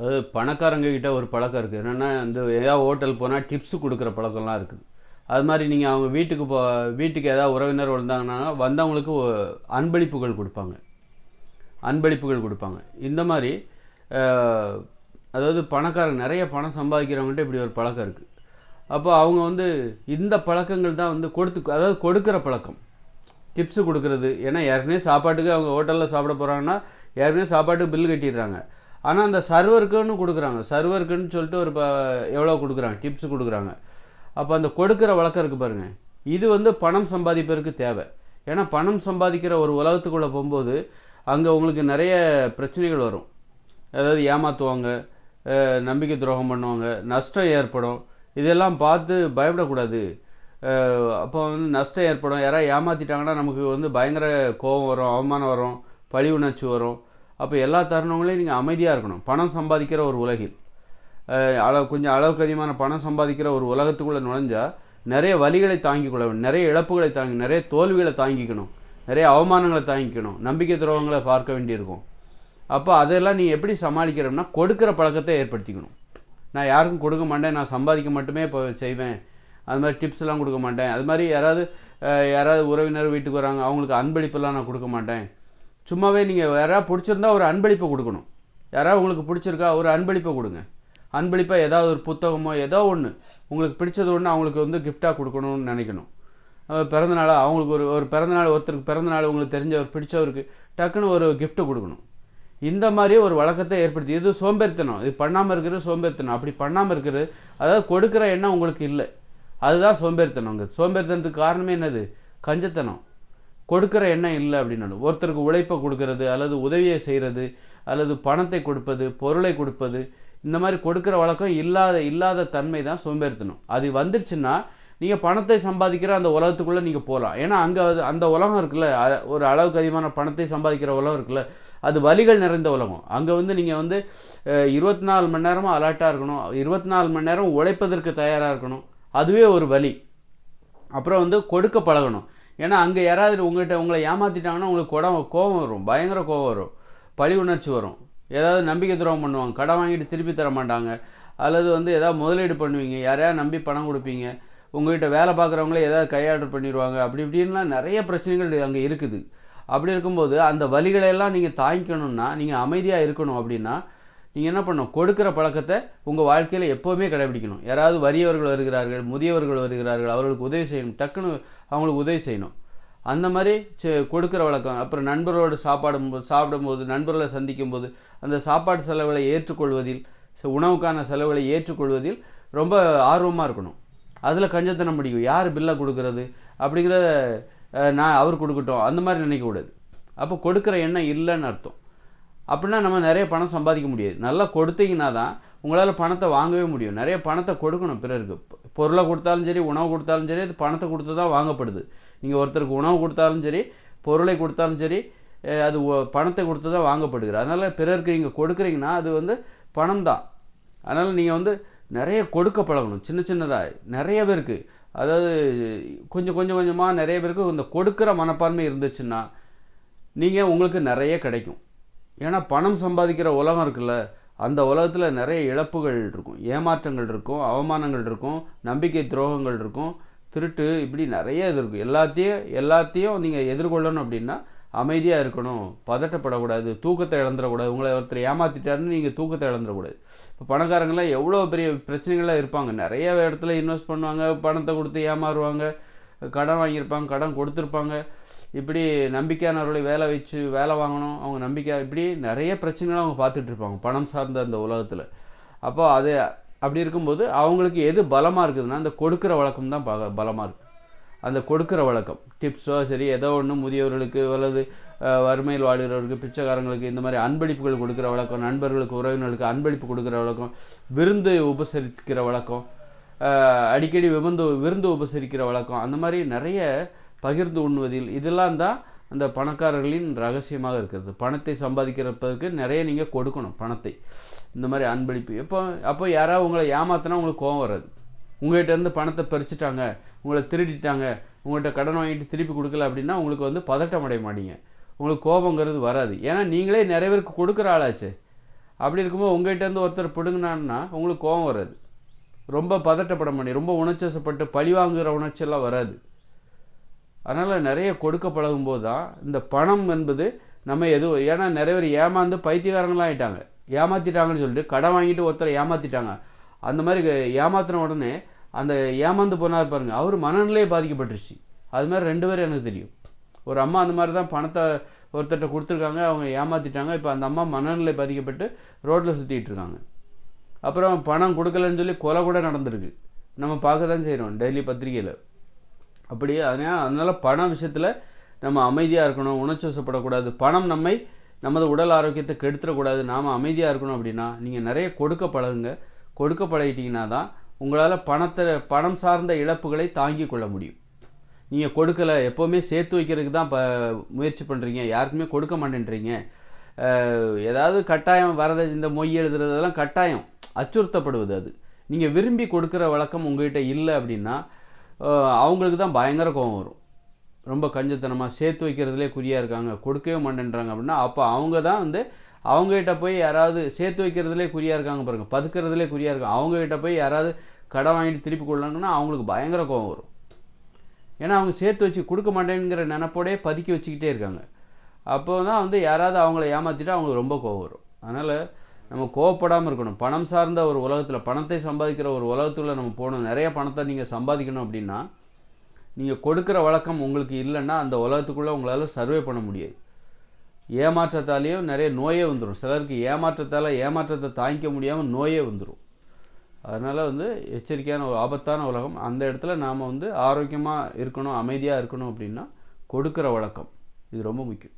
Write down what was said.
அது பணக்காரங்க கிட்ட ஒரு பழக்கம் இருக்குது. என்னென்னா இந்த ஏதாவது ஹோட்டல் போனால் டிப்ஸு கொடுக்குற பழக்கம்லாம் இருக்குது. அது மாதிரி நீங்கள் அவங்க வீட்டுக்கு ஏதாவது உறவினர் வந்தாங்கன்னா வந்தவங்களுக்கு அன்பளிப்புகள் கொடுப்பாங்க. அன்பளிப்புகள் கொடுப்பாங்க. இந்த மாதிரி அதாவது பணக்காரங்க நிறைய பணம் சம்பாதிக்கிறவங்ககிட்ட இப்படி ஒரு பழக்கம் இருக்குது. அப்போ அவங்க இந்த பழக்கங்கள் தான் அதாவது கொடுக்குற பழக்கம், டிப்ஸு கொடுக்குறது. ஏன்னா ஏற்கனவே சாப்பாட்டுக்கு அவங்க ஹோட்டலில் சாப்பிட போகிறாங்கன்னா ஏற்கனவே சாப்பாட்டுக்கு பில் கட்டிடுறாங்க. ஆனால் அந்த சர்வருக்குன்னு கொடுக்குறாங்க. சர்வருக்குன்னு சொல்லிட்டு எவ்வளோ கொடுக்குறாங்க, டிப்ஸு கொடுக்குறாங்க. அப்போ அந்த கொடுக்குற வழக்கம் இருக்குது பாருங்கள், இது பணம் சம்பாதிப்பதற்கு தேவை. ஏன்னா பணம் சம்பாதிக்கிற ஒரு உலகத்துக்குள்ளே போகும்போது அங்கே உங்களுக்கு நிறைய பிரச்சனைகள் வரும். அதாவது ஏமாற்றுவாங்க, நம்பிக்கை துரோகம் பண்ணுவாங்க, நஷ்டம் ஏற்படும். இதெல்லாம் பார்த்து பயப்படக்கூடாது. அப்போ நஷ்டம் ஏற்படும். யாராவது ஏமாற்றிட்டாங்கன்னா நமக்கு பயங்கர கோபம் வரும், அவமானம் வரும், பழி உணர்ச்சி வரும். அப்போ எல்லா தருணங்களையும் நீங்கள் அமைதியாக இருக்கணும். பணம் சம்பாதிக்கிற ஒரு உலகில் கொஞ்சம் அளவுக்கு அதிகமான பணம் சம்பாதிக்கிற ஒரு உலகத்துக்குள்ளே நுழைஞ்சால் நிறைய வலிகளை தாங்கிக் கொள்ள வேண்டும், நிறைய இழப்புகளை நிறைய தோல்விகளை தாங்கிக்கணும், நிறைய அவமானங்களை தாங்கிக்கணும், நம்பிக்கை துரோகங்களை பார்க்க வேண்டியிருக்கும். அப்போ அதெல்லாம் நீ எப்படி சமாளிக்கிறோம்னா கொடுக்குற பழக்கத்தை ஏற்படுத்திக்கணும். நான் யாருக்கும் கொடுக்க மாட்டேன், நான் சம்பாதிக்க மட்டுமே இப்போ செய்வேன், அது மாதிரி டிப்ஸ்லாம் கொடுக்க மாட்டேன். அது மாதிரி யாராவது உறவினர் வீட்டுக்கு வராங்க, அவங்களுக்கு அன்பளிப்பெல்லாம் நான் கொடுக்க மாட்டேன். சும்மாவே நீங்கள் யாராவது பிடிச்சிருந்தா ஒரு அன்பளிப்பை கொடுக்கணும். யாராவது உங்களுக்கு பிடிச்சிருக்கா ஒரு அன்பளிப்பை கொடுங்க. அன்பளிப்பாக ஏதாவது ஒரு புத்தகமோ ஏதோ ஒன்று உங்களுக்கு பிடிச்சது ஒன்று அவங்களுக்கு கிஃப்டாக கொடுக்கணும்னு நினைக்கணும். பிறந்தநாள் அவங்களுக்கு ஒரு பிறந்தநாள், ஒருத்தருக்கு பிறந்தநாள் உங்களுக்கு தெரிஞ்சவர் பிடிச்சவருக்கு டக்குன்னு ஒரு கிஃப்ட்டு கொடுக்கணும். இந்த மாதிரி ஒரு வழக்கத்தை ஏற்படுத்தி, இது சோம்பேறித்தனம், இது பண்ணாமல் இருக்கிறது சோம்பேறித்தனம். அப்படி பண்ணாமல் இருக்கிறது, அதாவது கொடுக்குற எண்ணம் உங்களுக்கு இல்லை, அதுதான் சோம்பேறித்தனம். சோம்பேறித்தனத்துக்கு காரணமே என்னது? கஞ்சத்தனம். கொடுக்குற எண்ணம் இல்லை அப்படின்னு ஒருத்தருக்கு உழைப்பை கொடுக்கறது, அல்லது உதவியை செய்கிறது, அல்லது பணத்தை கொடுப்பது, பொருளை கொடுப்பது, இந்த மாதிரி கொடுக்குற வழக்கம் இல்லாத தன்மை தான் சோம்பேறித்தனம். அது வந்துடுச்சுன்னா நீங்கள் பணத்தை சம்பாதிக்கிற அந்த உலகத்துக்குள்ளே நீங்கள் போகலாம். ஏன்னா அங்கே அந்த உலகம் இருக்குல்ல, ஒரு அளவுக்கு அதிகமான பணத்தை சம்பாதிக்கிற உலகம் இருக்குல்ல, அது வலிகள் நிறைந்த உலகம். அங்கே நீங்கள் 24 மணி நேரமும் அலர்ட்டாக இருக்கணும், 24 மணி நேரம் உழைப்பதற்கு தயாராக இருக்கணும், அதுவே ஒரு வலி. அப்புறம் கொடுக்க பழகணும். ஏன்னா அங்கே யாராவது உங்களை ஏமாற்றிட்டாங்கன்னா உங்களுக்கு கோபம் வரும், பயங்கர கோபம் வரும், பழி உணர்ச்சி வரும். ஏதாவது நம்பிக்கை துரோகம் பண்ணுவாங்க, கடன் வாங்கிட்டு திருப்பி தர மாட்டாங்க, அல்லது ஏதாவது முதலீடு பண்ணுவீங்க, யாரையாவது நம்பி பணம் கொடுப்பீங்க, உங்கள்கிட்ட வேலை பார்க்குறவங்களே ஏதாவது கையாடல் பண்ணிடுவாங்க. அப்படி இப்படின்லாம் நிறைய பிரச்சனைகள் அங்கே இருக்குது. அப்படி இருக்கும்போது அந்த வலிகளையெல்லாம் நீங்கள் தாங்கிக்கணும்னா, நீங்கள் அமைதியாக இருக்கணும். அப்படின்னா நீங்கள் என்ன பண்ணணும்? கொடுக்குற பழக்கத்தை உங்கள் வாழ்க்கையில் எப்போவுமே கடைபிடிக்கணும். யாராவது வறியவர்கள் வருகிறார்கள், முதியவர்கள் வருகிறார்கள், அவர்களுக்கு உதவி செய்யணும், டக்குன்னு அவங்களுக்கு உதவி செய்யணும். அந்த மாதிரி கொடுக்குற வழக்கம். அப்புறம் நண்பர்களோடு சாப்பிடும்போது, நண்பர்களை சந்திக்கும் போது அந்த சாப்பாட்டு செலவுகளை ஏற்றுக்கொள்வதில், உணவுக்கான செலவுகளை ஏற்றுக்கொள்வதில் ரொம்ப ஆர்வமாக இருக்கணும். அதில் கஞ்சத்தனம் பிடிக்கும். யார் பில்லை கொடுக்குறது அப்படிங்கிறத நான் அவர் கொடுக்கட்டும் அந்த மாதிரி நினைக்கக்கூடாது. அப்போ கொடுக்குற எண்ணம் இல்லைன்னு அர்த்தம். அப்படின்னா நம்ம நிறைய பணம் சம்பாதிக்க முடியாது. நல்லா கொடுத்தீங்கன்னா தான் உங்களால் பணத்தை வாங்கவே முடியும். நிறைய பணத்தை கொடுக்கணும் பிறருக்கு. பொருளை கொடுத்தாலும் சரி, உணவு கொடுத்தாலும் சரி, அது பணத்தை கொடுத்து தான் வாங்கப்படுது. நீங்கள் ஒருத்தருக்கு உணவு கொடுத்தாலும் சரி, பொருளை கொடுத்தாலும் சரி, அது பணத்தை கொடுத்து தான் வாங்கப்படுகிறது. அதனால் பிறருக்கு நீங்கள் கொடுக்குறீங்கன்னா அது பணம் தான். அதனால் நீங்கள் நிறைய கொடுக்க பழகணும். சின்னதாக நிறைய பேருக்கு, அதாவது கொஞ்சம் கொஞ்சமாக நிறைய பேருக்கு இந்த கொடுக்குற மனப்பான்மை இருந்துச்சுன்னா உங்களுக்கு நிறைய கிடைக்கும். ஏன்னா பணம் சம்பாதிக்கிற உலகம் இருக்குல்ல, அந்த உலகத்தில் நிறைய இழப்புகள் இருக்கும், ஏமாற்றங்கள் இருக்கும், அவமானங்கள் இருக்கும், நம்பிக்கை துரோகங்கள் இருக்கும், திருட்டு, இப்படி நிறைய இது இருக்கும். எல்லாத்தையும் நீங்கள் எதிர்கொள்ளணும். அப்படின்னா அமைதியாக இருக்கணும், பதட்டப்படக்கூடாது, தூக்கத்தை இழந்துடக்கூடாது. உங்களை ஒருத்தர் ஏமாற்றிட்டாருன்னு நீங்கள் தூக்கத்தை இழந்துடக்கூடாது. இப்போ பணக்காரங்களாம் எவ்வளோ பெரிய பிரச்சனைகளாக இருப்பாங்க. நிறைய இடத்துல இன்வெஸ்ட் பண்ணுவாங்க, பணத்தை கொடுத்து ஏமாறுவாங்க, கடன் வாங்கியிருப்பாங்க, கடன் கொடுத்துருப்பாங்க, இப்படி நம்பிக்கையானவர்களை வேலை வாங்கணும், அவங்க நம்பிக்கை, இப்படி நிறைய பிரச்சனைகளை அவங்க பார்த்துட்ருப்பாங்க பணம் சார்ந்த அந்த உலகத்தில். அப்போ அப்படி இருக்கும்போது அவங்களுக்கு எது பலமாக இருக்குதுன்னா அந்த கொடுக்குற வழக்கம் தான் பலமாக இருக்குது. அந்த கொடுக்குற வழக்கம், டிப்ஸோ சரி, ஏதோ ஒன்று முதியவர்களுக்கு அல்லது வறுமையில் வாழ்கிறவர்களுக்கு, பிச்சைக்காரங்களுக்கு இந்த மாதிரி அன்பளிப்புகள் கொடுக்குற வழக்கம், நண்பர்களுக்கு உறவினர்களுக்கு அன்பளிப்பு கொடுக்குற வழக்கம், விருந்து உபசரிக்கிற வழக்கம், அடிக்கடி விருந்து உபசரிக்கிற வழக்கம், அந்த மாதிரி நிறைய பகிர்ந்து உண்ணுவதில், இதெல்லாம் தான் அந்த பணக்காரர்களின் ரகசியமாக இருக்கிறது. பணத்தை சம்பாதிக்கிறதுக்கு நிறைய நீங்கள் கொடுக்கணும் பணத்தை. இந்த மாதிரி அன்பளிப்பு அப்போ யாராவது உங்களை ஏமாத்தினா உங்களுக்கு கோபம் வராது. உங்கள்கிட்ட இருந்து பணத்தை பறிச்சுட்டாங்க, உங்களை திருடிட்டாங்க, உங்கள்கிட்ட கடன் வாங்கிட்டு திருப்பி கொடுக்கல அப்படின்னா உங்களுக்கு பதட்டம் அடைய மாட்டீங்க, உங்களுக்கு கோபங்கிறது வராது. ஏன்னா நீங்களே நிறைய பேருக்கு கொடுக்குற ஆளாச்சு. அப்படி இருக்கும்போது உங்கள்கிட்டருந்து ஒருத்தர் பிடுங்கினான்னா உங்களுக்கு கோபம் வராது, ரொம்ப பதட்டப்பட மாட்டேன், ரொம்ப உணர்ச்சிவசப்பட்டு பழி வாங்குகிற உணர்ச்சியெல்லாம் வராது. அதனால் நிறைய கொடுக்க பழகும்போது தான் இந்த பணம் என்பது நம்ம எதுவும், ஏன்னா நிறைய பேர் ஏமாந்து பைத்தியக்காரங்களாம் ஆகிட்டாங்க. ஏமாற்றிட்டாங்கன்னு சொல்லிட்டு கடன் வாங்கிட்டு ஒருத்தரை ஏமாற்றிட்டாங்க. அந்த மாதிரி ஏமாத்தின உடனே அந்த ஏமாந்து போனார் பாருங்கள், அவர் மனநிலையே பாதிக்கப்பட்டுருச்சு. அது மாதிரி 2 பேர் எனக்கு தெரியும். ஒரு அம்மா அந்த மாதிரி தான் பணத்தை ஒருத்தர்கிட்ட கொடுத்துருக்காங்க, அவங்க ஏமாற்றிட்டாங்க. இப்போ அந்த அம்மா மனநிலை பாதிக்கப்பட்டு ரோட்டில் சுற்றிட்டு இருக்காங்க. அப்புறம் பணம் கொடுக்கலன்னு சொல்லி கொலை கூட நடந்திருக்கு, நம்ம பார்க்க தான் செய்கிறோம் டெய்லி பத்திரிகையில். அப்படியே அதனால் பண விஷயத்தில் நம்ம அமைதியாக இருக்கணும், உணர்ச்சிவசப்படக்கூடாது. பணம் நமது உடல் ஆரோக்கியத்தை கெடுத்துடக்கூடாது. நாம் அமைதியாக இருக்கணும். அப்படின்னா நீங்கள் நிறைய கொடுக்க பழகுங்க. கொடுக்க பழகிட்டிங்கன்னா தான் உங்களால் பணம் சார்ந்த இழப்புகளை தாங்கி கொள்ள முடியும். நீங்கள் கொடுக்கலை, எப்போவுமே சேர்த்து வைக்கிறதுக்கு தான் முயற்சி பண்ணுறீங்க, யாருக்குமே கொடுக்க மாட்டேன்றீங்க, ஏதாவது கட்டாயம் வரதை, இந்த மொய் எழுதுறதெல்லாம் கட்டாயம் அச்சுறுத்தப்படுவது. அது நீங்கள் விரும்பி கொடுக்குற வழக்கம் உங்கள்கிட்ட இல்லை அப்படின்னா அவங்களுக்கு தான் பயங்கர கோபம் வரும். ரொம்ப கஞ்சத்தனமாக சேர்த்து வைக்கிறதுலே குறியாக இருக்காங்க, கொடுக்கவே மாட்டேன்றாங்க அப்படின்னா அப்போ அவங்க தான் அவங்ககிட்ட போய் யாராவது சேர்த்து வைக்கிறதுலே குறியாக இருக்காங்க பாருங்கள், பதுக்கிறதுலே குறியாக இருக்காங்க, அவங்ககிட்ட போய் யாராவது கடன் வாங்கிட்டு திருப்பி கொள்ளணும்னா அவங்களுக்கு பயங்கர கோபம் வரும். ஏன்னா அவங்க சேர்த்து வச்சு கொடுக்க மாட்டேங்கிற நினப்போடே பதுக்கி வச்சுக்கிட்டே இருக்காங்க. அப்போ தான் யாராவது அவங்கள ஏமாற்றிட்டு அவங்களுக்கு ரொம்ப கோபம் வரும். அதனால் நம்ம கோவப்படாமல் இருக்கணும். பணம் சார்ந்த ஒரு உலகத்தில், பணத்தை சம்பாதிக்கிற ஒரு உலகத்தில் நம்ம போகணும். நிறைய பணத்தை நீங்கள் சம்பாதிக்கணும் அப்படின்னா நீங்கள் கொடுக்குற வழக்கம் உங்களுக்கு இல்லைன்னா அந்த உலகத்துக்குள்ளே உங்களால் சர்வே பண்ண முடியாது. ஏமாற்றத்தாலேயும் நிறைய நோயே வந்துடும். சிலருக்கு ஏமாற்றத்தை தாங்கிக்க முடியாமல் நோயே வந்துடும். அதனால் எச்சரிக்கையான ஒரு ஆபத்தான உலகம். அந்த இடத்துல நாம் ஆரோக்கியமாக இருக்கணும், அமைதியாக இருக்கணும் அப்படின்னா கொடுக்குற வழக்கம் இது ரொம்ப முக்கியம்.